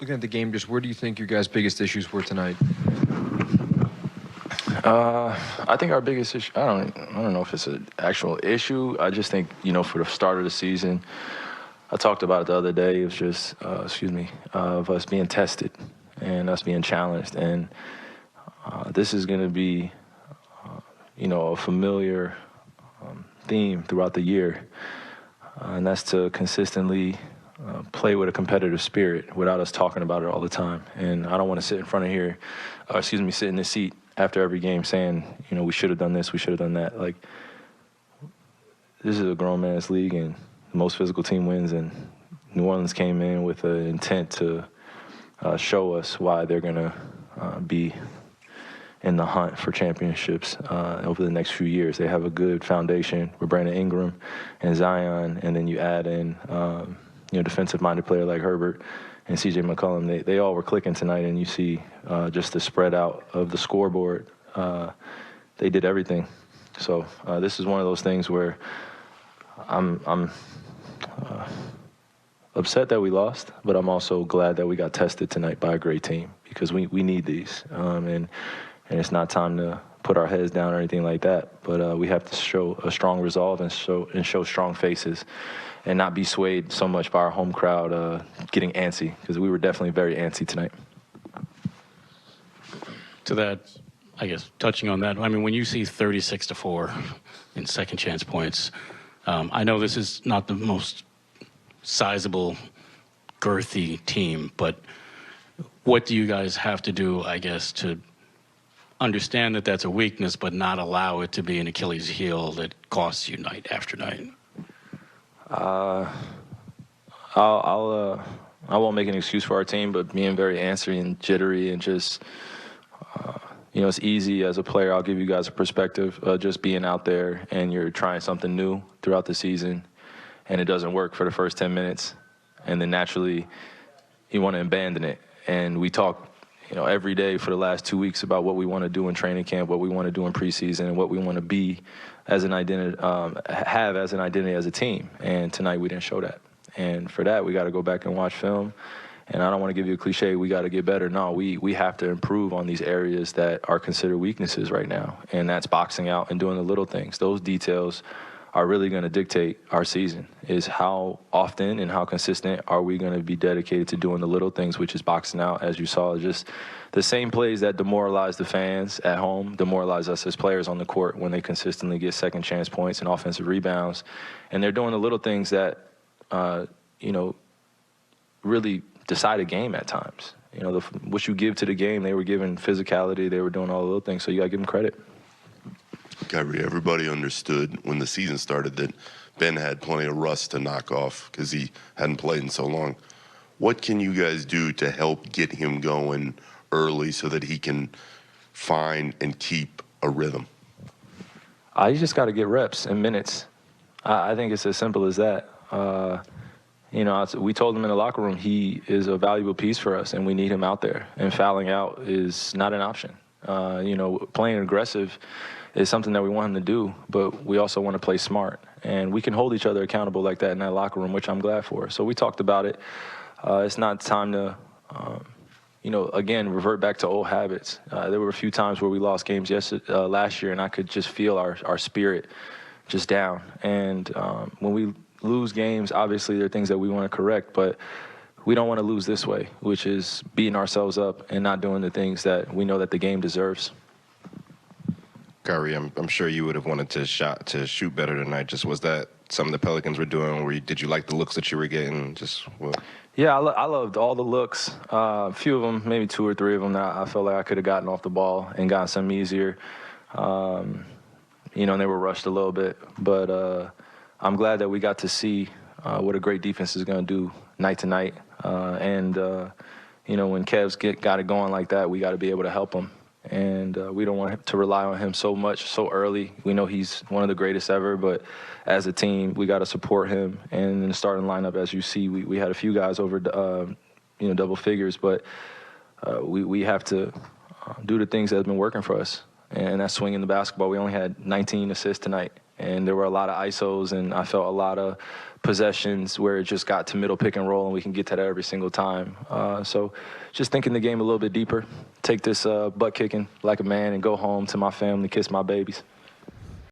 Looking at the game, just where do you think your guys' biggest issues were tonight? I think our biggest issue, I don't know if it's an actual issue. I just think, for the start of the season, I talked about it the other day. It was just, of us being tested and us being challenged. And this is going to be, a familiar theme throughout the year. And that's to consistently play with a competitive spirit without us talking about it all the time. And I don't want to sit in front of here, sit in this seat after every game saying, we should have done this, we should have done that. Like, this is a grown man's league, and the most physical team wins, and New Orleans came in with an intent to show us why they're going to be in the hunt for championships over the next few years. They have a good foundation with Brandon Ingram and Zion, and then you add in, defensive-minded player like Herbert and C.J. McCollum. They all were clicking tonight, and you see just the spread out of the scoreboard. They did everything. So this is one of those things where I'm upset that we lost, but I'm also glad that we got tested tonight by a great team, because we need these. And it's not time to put our heads down or anything like that, but we have to show a strong resolve and show strong faces, and not be swayed so much by our home crowd getting antsy, because we were definitely very antsy tonight. To that, I guess, touching on that, I mean, when you see 36-4 in second chance points, I know this is not the most sizable, girthy team, but what do you guys have to do, I guess, to understand that that's a weakness, but not allow it to be an Achilles heel that costs you night after night? I won't make an excuse for our team, but being very antsy and jittery and just, it's easy as a player. I'll give you guys a perspective. Just being out there and you're trying something new throughout the season, and it doesn't work for the first 10 minutes, and then naturally you want to abandon it. And we talk, every day for the last 2 weeks about what we want to do in training camp, what we want to do in preseason, and what we want to be as an identity, have as an identity as a team. And tonight we didn't show that. And for that, we got to go back and watch film. And I don't want to give you a cliche, we got to get better. No, we have to improve on these areas that are considered weaknesses right now. And that's boxing out and doing the little things. Those details are really going to dictate our season, is how often and how consistent are we going to be dedicated to doing the little things, which is boxing out, as you saw. Just the same plays that demoralize the fans at home demoralize us as players on the court when they consistently get second chance points and offensive rebounds. And they're doing the little things that, really decide a game at times. What you give to the game, they were giving physicality, they were doing all the little things, so you got to give them credit. Kyrie, everybody understood when the season started that Ben had plenty of rust to knock off because he hadn't played in so long. What can you guys do to help get him going early so that he can find and keep a rhythm? You just got to get reps and minutes. I think it's as simple as that. We told him in the locker room he is a valuable piece for us, and we need him out there. And fouling out is not an option. Playing aggressive is something that we want him to do, but we also want to play smart. And we can hold each other accountable like that in that locker room, which I'm glad for. So we talked about it. It's not time to, again, revert back to old habits. There were a few times where we lost games last year, and I could just feel our spirit just down. And when we lose games, obviously there are things that we want to correct, but we don't want to lose this way, which is beating ourselves up and not doing the things that we know that the game deserves. Kyrie, I'm sure you would have wanted to shoot better tonight. Just was that something the Pelicans were doing, or did you like the looks that you were getting? Yeah, I loved all the looks. A few of them, maybe 2 or 3 of them, that I felt like I could have gotten off the ball and gotten some easier. And they were rushed a little bit. But I'm glad that we got to see what a great defense is going to do night to night. When Kev's got it going like that, we got to be able to help him. And we don't want to rely on him so much so early. We know he's one of the greatest ever, but as a team, we got to support him. And in the starting lineup, as you see, we had a few guys over, double figures, but we have to do the things that have been working for us, and that's swinging the basketball. We only had 19 assists tonight, And there were a lot of ISOs, and I felt a lot of possessions where it just got to middle pick and roll, and we can get to that every single time. So just thinking the game a little bit deeper, take this butt kicking like a man and go home to my family, kiss my babies.